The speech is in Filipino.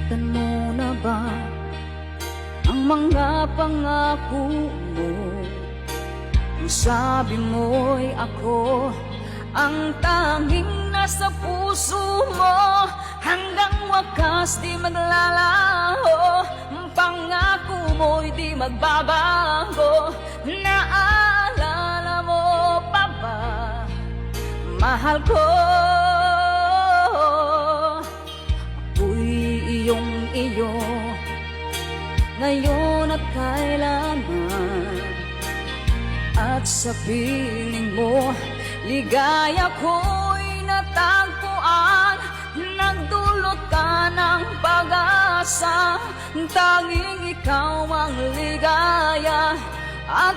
Nakalimutan mo na ba ang mga pangako mo? Ang sabi mo'y ako ang tanging nasa puso mo, hanggang wakas di maglalaho. Pangako mo'y di magbabago. Naalala mo pa ba, mahal ko? Ako'y iyong-iyo ngayon at kailanman, at sa piling mo ligaya ko'y natagpuan. Nagdulot ka ng pag-asa, tanging ikaw ang ligaya at